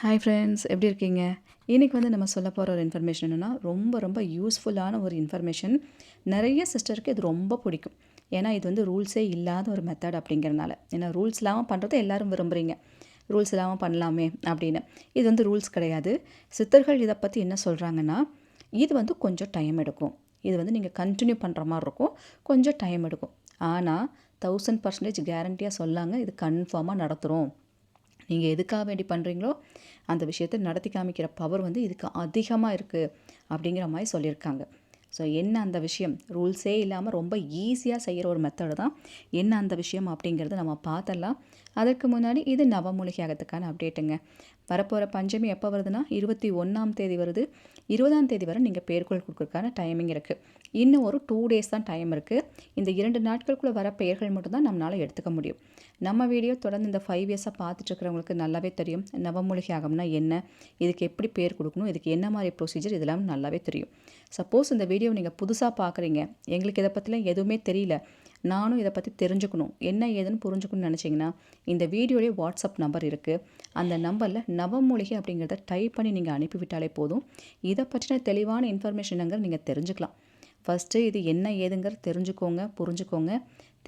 Hi friends, எப்படி இருக்கீங்க? இன்றைக்கி நம்ம சொல்ல போகிற ஒரு இன்ஃபர்மேஷன் என்னென்னா ரொம்ப யூஸ்ஃபுல்லான ஒரு இன்ஃபர்மேஷன். நிறைய சிஸ்டருக்கு இது ரொம்ப பிடிக்கும். ஏன்னா இது ரூல்ஸே இல்லாத ஒரு மெத்தட் அப்படிங்கிறனால. ஏன்னா ரூல்ஸ் இல்லாமல் பண்ணுறது எல்லோரும் விரும்புகிறீங்க. ரூல்ஸ் இல்லாமல் பண்ணலாமே அப்படின்னு. இது ரூல்ஸ் கிடையாது. சித்தர்கள் இதை பற்றி என்ன சொல்கிறாங்கன்னா, இது கொஞ்சம் டைம் எடுக்கும். இது நீங்கள் கண்டினியூ பண்ணுற மாதிரி இருக்கும். கொஞ்சம் டைம் எடுக்கும். ஆனால் 1000% கேரண்டியாக சொல்லாங்க, இது கன்ஃபார்மாக நடத்துகிறோம். நீங்கள் எதுக்காக வேண்டி பண்ணுறீங்களோ அந்த விஷயத்தை நடத்தி காமிக்கிற பவர் இதுக்கு அதிகமாக இருக்குது அப்படிங்கிற மாதிரி சொல்லியிருக்காங்க. ஸோ என்ன அந்த விஷயம்? ரூல்ஸே இல்லாமல் ரொம்ப ஈஸியாக செய்கிற ஒரு மெத்தடு தான். என்ன அந்த விஷயம் அப்படிங்கிறத நம்ம பார்த்தலாம். அதற்கு முன்னாடி இது நவமூலிகை யாகத்துக்கான அப்டேட்டுங்க. வரப்போகிற பஞ்சமி எப்போ வருதுன்னா 21ஆம் தேதி வருது. 20ஆம் தேதி வரை நீங்கள் பேர்கள் கொடுக்குறதுக்கான டைமிங் இருக்குது. இன்னும் ஒரு 2 டேஸ் தான் டைம் இருக்குது. இந்த 2 நாட்களுக்குள்ளே வர பெயர்கள் மட்டும்தான் நம்மளால் எடுத்துக்க முடியும். நம்ம வீடியோ தொடர்ந்து இந்த 5 இயர்ஸாக பார்த்துட்ருக்கிறவங்களுக்கு நல்லாவே தெரியும் நவமூலிகை யாகம்னா என்ன, இதுக்கு எப்படி பேர் கொடுக்கணும், இதுக்கு என்ன மாதிரி ப்ரொசீஜர், இதெல்லாம் நல்லாவே தெரியும். சப்போஸ் இந்த வீடியோ நீங்கள் புதுசாக பார்க்குறீங்க, எங்களுக்கு இதை பற்றிலாம் எதுவுமே தெரியல, நானும் இதை பற்றி தெரிஞ்சுக்கணும், என்ன ஏதுன்னு புரிஞ்சுக்கணும்னு நினச்சிங்கன்னா இந்த வீடியோலேயே வாட்ஸ்அப் நம்பர் இருக்குது. அந்த நம்பரில் நவமூலிகை அப்படிங்கிறத டைப் பண்ணி நீங்கள் அனுப்பிவிட்டாலே போதும். இதை பற்றின தெளிவான இன்ஃபர்மேஷனுங்கிறத நீங்கள் தெரிஞ்சுக்கலாம். ஃபஸ்ட்டு இது என்ன ஏதுங்கிறது தெரிஞ்சுக்கோங்க, புரிஞ்சுக்கோங்க.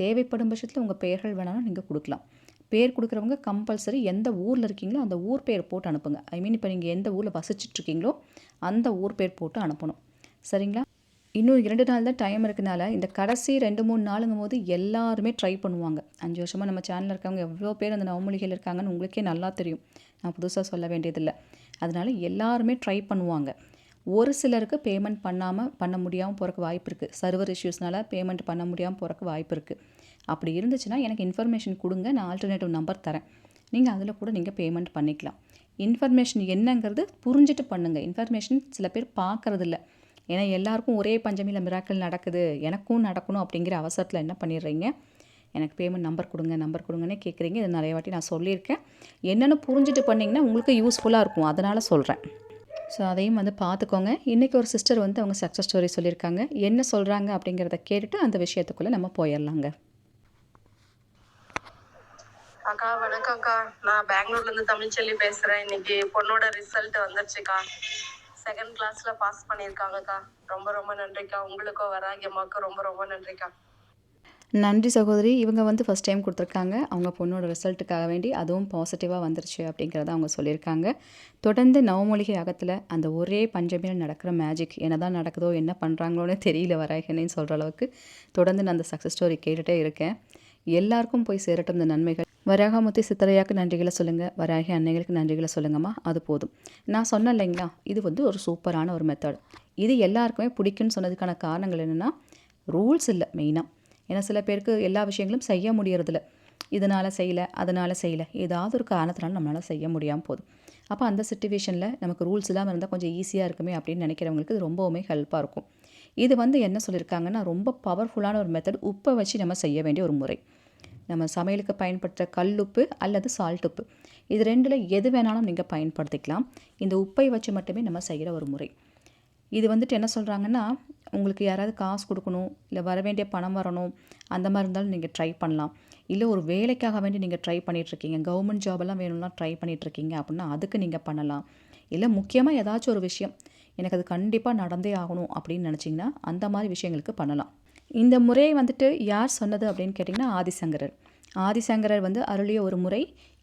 தேவைப்படும் பட்சத்தில் உங்கள் பெயர்கள் வேணாலும் நீங்கள் கொடுக்கலாம். பேர் கொடுக்குறவங்க கம்பல்சரி எந்த ஊரில் இருக்கீங்களோ அந்த ஊர் பேர் போட்டு அனுப்புங்க. ஐ மீன் இப்போ நீங்கள் எந்த ஊரில் வசிச்சிட்ருக்கீங்களோ அந்த ஊர் பேர் போட்டு அனுப்பணும். சரிங்களா? இன்னும் 2 நாள் தான் டைம் இருக்கனால இந்த கடைசி 2-3 நாளுங்கும் போது எல்லாருமே ட்ரை பண்ணுவாங்க. 5 வருஷமாக நம்ம சேனலில் இருக்கவங்க எவ்வளோ பேர் அந்த நவமூலிகையில் இருக்காங்கன்னு உங்களுக்கே நல்லா தெரியும். நான் புதுசாக சொல்ல வேண்டியதில்லை. அதனால் எல்லாருமே ட்ரை பண்ணுவாங்க. ஒரு சிலருக்கு பேமெண்ட் பண்ண முடியாமல் போகிறக்கு வாய்ப்பு இருக்குது. சர்வர் இஷ்யூஸ்னால பேமெண்ட் பண்ண முடியாமல் போகிறக்கு வாய்ப்பு இருக்குது. அப்படி இருந்துச்சுன்னா எனக்கு இன்ஃபர்மேஷன் கொடுங்க, நான் ஆல்டர்னேட்டிவ் நம்பர் தரேன். நீங்கள் அதில் கூட நீங்கள் பேமெண்ட் பண்ணிக்கலாம். இன்ஃபர்மேஷன் என்னங்கிறது புரிஞ்சுட்டு பண்ணுங்கள். இன்ஃபர்மேஷன் சில பேர் பார்க்குறதில்ல. ஏன்னா எல்லாருக்கும் ஒரே பஞ்சமியில் மிராக்கள் நடக்குது, எனக்கும் நடக்கணும் அப்படிங்கிற அவசரத்தில் என்ன பண்ணிடுறீங்க, எனக்கு பேமெண்ட் நம்பர் கொடுங்கன்னே கேட்குறீங்க. இது நிறைய வாட்டி நான் சொல்லியிருக்கேன். என்னென்னு புரிஞ்சுட்டு பண்ணிங்கன்னா உங்களுக்கு யூஸ்ஃபுல்லாக இருக்கும், அதனால் சொல்கிறேன். ஸோ அதையும் பார்த்துக்கோங்க. இன்றைக்கி ஒரு சிஸ்டர் அவங்க சக்ஸஸ் ஸ்டோரி சொல்லியிருக்காங்க. என்ன சொல்கிறாங்க அப்படிங்கிறத கேட்டுட்டு அந்த விஷயத்துக்குள்ளே நம்ம போயிடலாங்க. அக்கா வணக்கம்க்கா, நான் பெங்களூர்லேருந்து தமிழ்ச்செல்வி பேசுகிறேன். இன்னைக்கு பொண்ணோட ரிசல்ட் வந்துருச்சுக்கா. 2nd கிளாஸ்ல பாஸ் பண்ணியிருக்காங்கக்கா. ரொம்ப ரொம்ப நன்றிக்கா. உங்களுக்கும் வராகி அம்மாவுக்கும் ரொம்ப ரொம்ப நன்றிக்கா. நன்றி சகோதரி. இவங்க ஃபஸ்ட் டைம் கொடுத்துருக்காங்க. அவங்க பொண்ணோட ரிசல்ட்டுக்காக வேண்டி அதுவும் பாசிட்டிவாக வந்துருச்சு அப்படிங்கிறத அவங்க சொல்லியிருக்காங்க. தொடர்ந்து நவமூலிகை யாகத்தில் அந்த ஒரே பஞ்சமியில் நடக்கிற மேஜிக் என்ன தான் நடக்குதோ, என்ன பண்ணுறாங்களோன்னு தெரியல வராகினேன்னு சொல்கிற அளவுக்கு தொடர்ந்து நான் அந்த சக்ஸஸ் ஸ்டோரி கேட்டுகிட்டே இருக்கேன். எல்லாருக்கும் போய் சேரட்டும் இந்த நன்மைகள். வராகமுத்தி சித்தரையாக்கு நன்றிகளை சொல்லுங்கள், வராகி அன்னைகளுக்கு நன்றிகளை சொல்லுங்கம்மா, அது போதும். நான் சொன்னேன் இல்லைங்களா, இது ஒரு சூப்பரான ஒரு மெத்தட். இது எல்லாருக்குமே பிடிக்குன்னு சொன்னதுக்கான காரணங்கள் என்னென்னா, ரூல்ஸ் இல்லை மெயினாக. ஏன்னா சில பேருக்கு எல்லா விஷயங்களும் செய்ய முடியறதில்ல. இதனால் செய்யலை, அதனால் செய்யலை, ஏதாவது ஒரு காரணத்தினால நம்மளால் செய்ய முடியாமல் போதும். அப்போ அந்த சிச்சுவேஷனில் நமக்கு ரூல்ஸ் இல்லாமல் இருந்தால் கொஞ்சம் ஈஸியாக இருக்குமே அப்படின்னு நினைக்கிறவங்களுக்கு இது ரொம்பவுமே ஹெல்ப்பாக இருக்கும். இது என்ன சொல்லியிருக்காங்கன்னா, ரொம்ப பவர்ஃபுல்லான ஒரு மெத்தட். உப்பை வச்சு நம்ம செய்ய வேண்டிய ஒரு முறை. நம்ம சமையலுக்கு பயன்படுத்துகிற கல்லுப்பு அல்லது சால்ட் உப்பு, இது 2ல் எது வேணாலும் நீங்கள் பயன்படுத்திக்கலாம். இந்த உப்பை வச்சு மட்டுமே நம்ம செய்கிற ஒரு முறை. இது என்ன சொல்கிறாங்கன்னா, உங்களுக்கு யாராவது காசு கொடுக்கணும், இல்லை வர வேண்டிய பணம் வரணும், அந்த மாதிரி இருந்தாலும் நீங்கள் ட்ரை பண்ணலாம். இல்லை ஒரு வேலைக்காக வேண்டி நீங்கள் ட்ரை பண்ணிகிட்ருக்கீங்க, கவர்மெண்ட் ஜாபெல்லாம் வேணும்னா ட்ரை பண்ணிகிட்ருக்கீங்க அப்படின்னா அதுக்கு நீங்கள் பண்ணலாம். இல்லை முக்கியமாக ஏதாச்சும் ஒரு விஷயம் எனக்கு அது கண்டிப்பாக நடந்தே ஆகணும் அப்படின்னு நினச்சிங்கன்னா அந்த மாதிரி விஷயங்களுக்கு பண்ணலாம். இந்த முறையை யார் சொன்னது அப்படின்னு கேட்டிங்கன்னா ஆதிசங்கரர். ஆதிசங்கரர் அருளிய ஒரு முறை.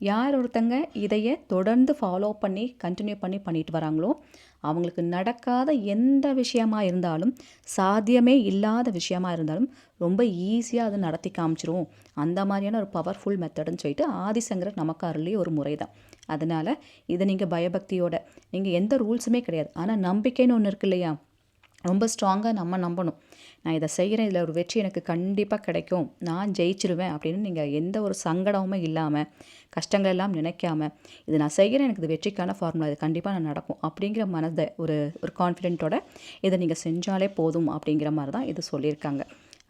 யார் ஒருத்தங்க இதையே தொடர்ந்து ஃபாலோ பண்ணி கண்டினியூ பண்ணிட்டு வராங்களோ அவங்களுக்கு நடக்காத எந்த விஷயமா இருந்தாலும், சாத்தியமே இல்லாத விஷயமா இருந்தாலும் ரொம்ப ஈஸியாக அதை நடத்தி காமிச்சிரும். அந்த மாதிரியான ஒரு பவர்ஃபுல் மெத்தடுன்னு சொல்லிட்டு ஆதிசங்கரர் நமக்கு அருளிய ஒரு முறை தான். அதனால் இதை நீங்கள் பயபக்தியோட, நீங்கள் எந்த ரூல்ஸுமே கிடையாது, ஆனால் நம்பிக்கைன்னு ஒன்று இருக்கு இல்லையா, ரொம்ப ஸ்ட்ராங்காக நம்ம நம்பணும். நான் இதை செய்கிறேன், இதில் ஒரு வெற்றி எனக்கு கண்டிப்பாக கிடைக்கும், நான் ஜெயிச்சிருவேன் அப்படின்னு நீங்கள் எந்த ஒரு சங்கடமுமே இல்லாமல், கஷ்டங்கள் எல்லாம் நினைக்காம, இது நான் செய்கிறேன், எனக்கு இது வெற்றிக்கான ஃபார்முலா, இது கண்டிப்பாக நான் நடக்கும் அப்படிங்கிற மனதை ஒரு கான்ஃபிடென்ட்டோட இதை நீங்கள் செஞ்சாலே போதும் அப்படிங்கிற மாதிரி தான் இது சொல்லியிருக்காங்க.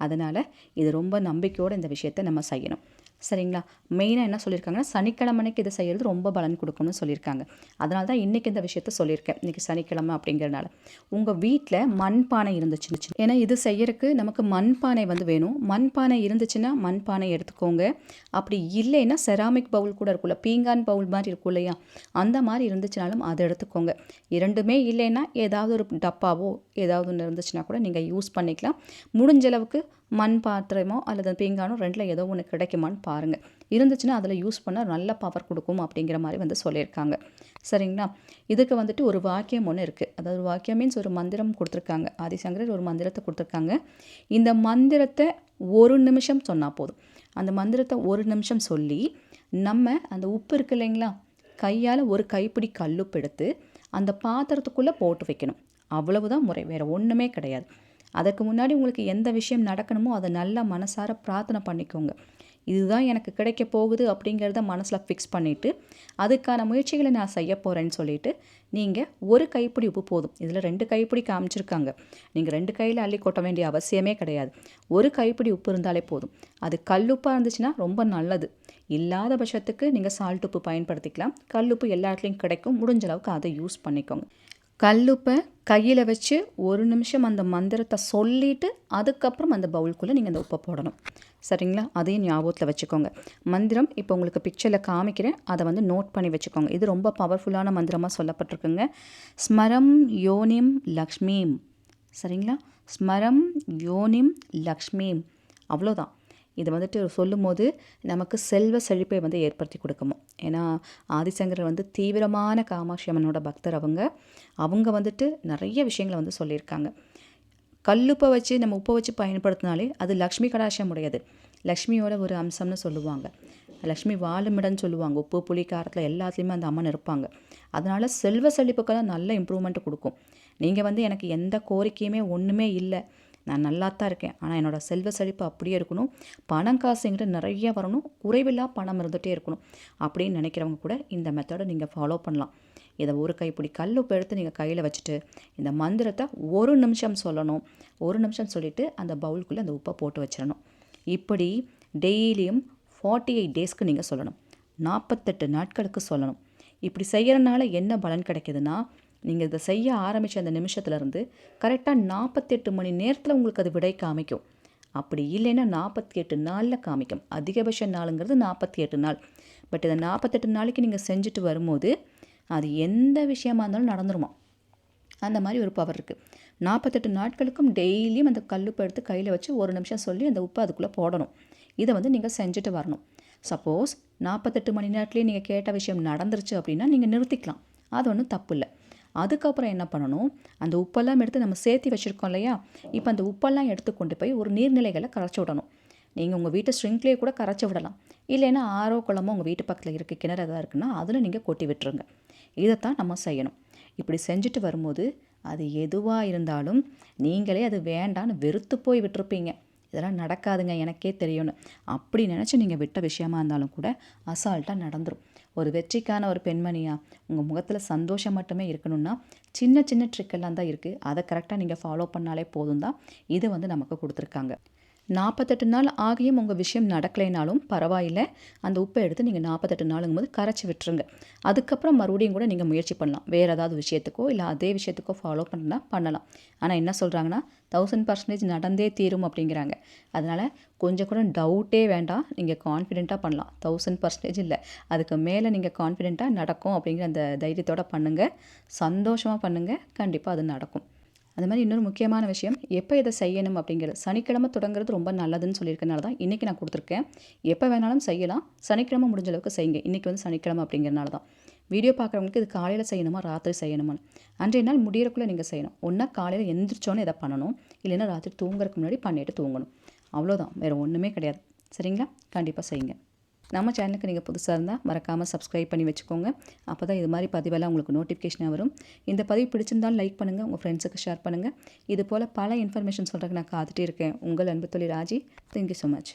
அதனால் இது ரொம்ப நம்பிக்கையோடு இந்த விஷயத்தை நம்ம செய்யணும். சரிங்களா? மெயினாக என்ன சொல்லியிருக்காங்கன்னா, சனிக்கிழமை அன்னைக்கு இதை செய்கிறது ரொம்ப பலன் கொடுக்கும்னு சொல்லியிருக்காங்க. அதனால தான் இன்றைக்கி இந்த விஷயத்த சொல்லியிருக்கேன். இன்றைக்கி சனிக்கிழமை அப்படிங்கிறனால. உங்கள் வீட்டில் மண்பானை இருந்துச்சுன்னு, ஏன்னா இது செய்யறதுக்கு நமக்கு மண்பானை வந்து வேணும். மண்பானை இருந்துச்சுன்னா மண்பானை எடுத்துக்கோங்க. அப்படி இல்லைன்னா செராமிக் பவுல் கூட இருக்குல்ல, பீங்கான் பவுல் மாதிரி இருக்கும் இல்லையா, அந்த மாதிரி இருந்துச்சுனாலும் அதை எடுத்துக்கோங்க. இரண்டுமே இல்லைன்னா ஏதாவது ஒரு டப்பாவோ ஏதாவது ஒன்று இருந்துச்சுன்னா கூட நீங்கள் யூஸ் பண்ணிக்கலாம். முடிஞ்ச அளவுக்கு மண் பாத்திரமோ அல்லது பீங்கானோ ரெண்டில் ஏதோ ஒன்று கிடைக்குமான்னு பாருங்கள். இருந்துச்சுன்னா அதில் யூஸ் பண்ணால் நல்ல பவர் கொடுக்கும் அப்படிங்கிற மாதிரி வந்து சொல்லியிருக்காங்க. சரிங்களா? இதுக்கு வந்துட்டு ஒரு வாக்கியம் ஒன்று இருக்குது. அதாவது வாக்கியம் மீன்ஸ் ஒரு மந்திரம் கொடுத்துருக்காங்க. ஆதிசங்கரர் ஒரு மந்திரத்தை கொடுத்துருக்காங்க. இந்த மந்திரத்தை 1 நிமிஷம் சொன்னால் போதும். அந்த மந்திரத்தை 1 நிமிஷம் சொல்லி நம்ம அந்த உப்பு இருக்கு இல்லைங்களா, கையால் ஒரு கைப்பிடி கல்லுப்பு எடுத்து அந்த பாத்திரத்துக்குள்ளே போட்டு வைக்கணும். அவ்வளவுதான் முறை, வேறு ஒன்றுமே கிடையாது. அதுக்கு முன்னாடி உங்களுக்கு எந்த விஷயம் நடக்கணுமோ அதை நல்லா மனசார பிரார்த்தனை பண்ணிக்கோங்க. இதுதான் எனக்கு கிடைக்க போகுது அப்படிங்கிறத மனசில் ஃபிக்ஸ் பண்ணிவிட்டு அதுக்கான முயற்சிகளை நான் செய்ய போகிறேன்னு சொல்லிவிட்டு நீங்கள் ஒரு கைப்பிடி உப்பு போதும். இதில் 2 கைப்பிடி காமிச்சிருக்காங்க. நீங்கள் 2 கையில் அள்ளி கொட்ட வேண்டிய அவசியமே கிடையாது. ஒரு கைப்பிடி உப்பு இருந்தாலே போதும். அது கல்லுப்பாக இருந்துச்சுன்னா ரொம்ப நல்லது. இல்லாத பட்சத்துக்கு நீங்கள் சால்ட் உப்பு பயன்படுத்திக்கலாம். கல்லுப்பு எல்லா இடத்துலையும் கிடைக்கும். முடிஞ்ச அளவுக்கு அதை யூஸ் பண்ணிக்கோங்க. கல்லுப்பை கையில் வச்சு 1 நிமிஷம் அந்த மந்திரத்தை சொல்லிவிட்டு அதுக்கப்புறம் அந்த பவுலுக்குள்ளே நீங்கள் அந்த உப்பை போடணும். சரிங்களா? அதையும் ஞாபகத்தில் வச்சுக்கோங்க. மந்திரம் இப்போ உங்களுக்கு பிக்சரில் காமிக்கிறேன், அதை வந்து நோட் பண்ணி வச்சுக்கோங்க. இது ரொம்ப பவர்ஃபுல்லான மந்திரமாக சொல்லப்பட்டிருக்குங்க. ஸ்மரம் யோனிம் லக்ஷ்மீம். சரிங்களா? ஸ்மரம் யோனிம் லக்ஷ்மீம். அவ்வளோதான். இது வந்துட்டு சொல்லும் போது நமக்கு செல்வ செழிப்பை வந்து ஏற்படுத்தி கொடுக்குமோ. ஏன்னா ஆதிசங்கரர் வந்து தீவிரமான காமாட்சி அம்மனோட பக்தர். அவங்க வந்துட்டு நிறைய விஷயங்களை வந்து சொல்லியிருக்காங்க. கல்லுப்பை வச்சு நம்ம உப்பை வச்சு பயன்படுத்தினாலே அது லக்ஷ்மி கடாட்சம் உடையது. லக்ஷ்மியோட ஒரு அம்சம்னு சொல்லுவாங்க. லக்ஷ்மி வாழுமிடன்னு சொல்லுவாங்க. உப்பு புளி காரத்தில் எல்லாத்துலேயுமே அந்த அம்மன் இருப்பாங்க. அதனால் செல்வ செழிப்புக்கெல்லாம் நல்ல இம்ப்ரூவ்மெண்ட் கொடுக்கும். நீங்கள் வந்து எனக்கு எந்த கோரிக்கையுமே ஒன்றுமே இல்லை, நான் நல்லா தான் இருக்கேன், ஆனால் என்னோடய செல்வ செழிப்பு அப்படியே இருக்கணும், பணம் காசுங்கிறது நிறைய வரணும், குறைவில்லா பணம் இருந்துகிட்டே இருக்கணும் அப்படின்னு நினைக்கிறவங்க கூட இந்த மெத்தடை நீங்கள் ஃபாலோ பண்ணலாம். இதை ஒரு கைப்பிடி கல்லுப்பு எடுத்து நீங்கள் கையில் வச்சுட்டு இந்த மந்திரத்தை 1 நிமிஷம் சொல்லணும். 1 நிமிஷம் சொல்லிவிட்டு அந்த பவுலுக்குள்ளே அந்த உப்பை போட்டு வச்சிடணும். இப்படி டெய்லியும் 48 டேஸ்க்கு நீங்கள் சொல்லணும். 48 நாட்களுக்கு சொல்லணும். இப்படி செய்கிறனால என்ன பலன் கிடைக்குதுன்னா, நீங்கள் இதை செய்ய ஆரம்பித்த அந்த நிமிஷத்துலேருந்து கரெக்டாக 48 மணி நேரத்தில் உங்களுக்கு அது விடை காமிக்கும். அப்படி இல்லைன்னா 48 நாளில் காமிக்கும். அதிகபட்ச நாளுங்கிறது 48 நாள். பட் இதை 48 நாளைக்கு நீங்கள் செஞ்சுட்டு வரும்போது அது எந்த விஷயமா இருந்தாலும் நடந்துருமா. அந்த மாதிரி ஒரு பவர் இருக்குது. 48 நாட்களுக்கும் டெய்லியும் அந்த கல்லுப்பை எடுத்து கையில் வச்சு 1 நிமிஷம் சொல்லி அந்த உப்பை அதுக்குள்ளே போடணும். இதை வந்து நீங்கள் செஞ்சுட்டு வரணும். சப்போஸ் 48 மணி நேரத்துலேயே நீங்கள் கேட்ட விஷயம் நடந்துருச்சு அப்படின்னா நீங்கள் நிறுத்திக்கலாம். அது ஒன்றும் தப்பு இல்லை. அதுக்கப்புறம் என்ன பண்ணணும், அந்த உப்பெல்லாம் எடுத்து நம்ம சேர்த்து வச்சுருக்கோம் இல்லையா, இப்போ அந்த உப்பெல்லாம் எடுத்து கொண்டு போய் ஒரு நீர்நிலைகளை கரைச்சி விடணும். நீங்கள் உங்கள் வீட்டு ஸ்ட்ரிங்க்லேயே கூட கரைச்சி விடலாம். இல்லைன்னா ஆரோ குளமோ உங்கள் வீட்டு பக்கத்தில் இருக்க கிணறு எதாவது இருக்குன்னா அதில் நீங்கள் கொட்டி விட்டுருங்க. இதைத்தான் நம்ம செய்யணும். இப்படி செஞ்சுட்டு வரும்போது அது எதுவாக இருந்தாலும் நீங்களே அது வேண்டான்னு வெறுத்து போய் விட்டுருப்பீங்க. இதெல்லாம் நடக்காதுங்க எனக்கே தெரியும்னு அப்படி நினச்சி நீங்கள் விட்ட விஷயமா இருந்தாலும் கூட அசால்ட்டாக நடந்துடும். ஒரு வெற்றிக்கான ஒரு பெண்மணியாக உங்கள் முகத்தில் சந்தோஷம் மட்டுமே இருக்கணும்னா சின்ன சின்ன ட்ரிக்கெல்லாம் தான் இருக்குது. அதை கரெக்டாக நீங்கள் ஃபாலோ பண்ணாலே போதும் தான். இது வந்து நமக்கு கொடுத்துருக்காங்க. 48 நாள் ஆகியும் உங்கள் விஷயம் நடக்கலைனாலும் பரவாயில்லை. அந்த உப்பை எடுத்து நீங்கள் 48 நாளுங்கும் போது கரைச்சி விட்டுருங்க. அதுக்கப்புறம் மறுபடியும் கூட நீங்கள் முயற்சி பண்ணலாம். வேறு ஏதாவது விஷயத்துக்கோ இல்லை அதே விஷயத்துக்கோ ஃபாலோ பண்ணலாம். ஆனால் என்ன சொல்கிறாங்கன்னா 1000% நடந்தே தீரும் அப்படிங்கிறாங்க. அதனால் கொஞ்சம் கூட டவுட்டே வேண்டாம். நீங்கள் கான்ஃபிடெண்ட்டாக பண்ணலாம். 1000% இல்லை, அதுக்கு மேலே நீங்கள் கான்ஃபிடெண்ட்டாக நடக்கும் அப்படிங்கிற அந்த தைரியத்தோடு பண்ணுங்கள். சந்தோஷமாக பண்ணுங்கள். கண்டிப்பாக அது நடக்கும். அது மாதிரி இன்னொரு முக்கியமான விஷயம், எப்போ இதை செய்யணும் அப்படிங்கிறது. சனிக்கிழமை தொடங்குறது ரொம்ப நல்லதுன்னு சொல்லியிருக்கனால தான் இன்றைக்கி நான் கொடுத்துருக்கேன். எப்போ வேணாலும் செய்யலாம். சனிக்கிழமை முடிஞ்ச அளவுக்கு செய்யுங்க. இன்றைக்கி வந்து சனிக்கிழமை அப்படிங்கிறனால தான். வீடியோ பார்க்குறவங்களுக்கு இது காலையில் செய்யணுமா ராத்திரி செய்யணுமான்னு அன்றைய நாள் முடியறக்குள்ளே நீங்கள் செய்யணும். ஒன்றா காலையில் எந்திரிச்சோன்னே இதை பண்ணணும், இல்லைன்னா ராத்திரி தூங்குறதுக்கு முன்னாடி பண்ணிவிட்டு தூங்கணும். அவ்வளோதான், வேறு ஒன்றுமே கிடையாது. சரிங்களா? கண்டிப்பாக செய்யுங்க. நம்ம சேனலுக்கு நீங்கள் புதுசாக இருந்தால் மறக்காமல் சப்ஸ்கிரைப் பண்ணி வச்சுக்கோங்க. அப்போ தான் இது மாதிரி பதிவெல்லாம் உங்களுக்கு நோட்டிஃபிகேஷனாக வரும். இந்த பதிவு பிடிச்சிருந்தாலும் லைக் பண்ணுங்கள், உங்கள் ஃப்ரெண்ட்ஸுக்கு ஷேர் பண்ணுங்கள். இது போல் பல இன்ஃபர்மேஷன் சொல்கிறதுக்கு நான் காத்துட்டே இருக்கேன். உங்கள் அன்பு தோழி ராஜி. Thank you so much.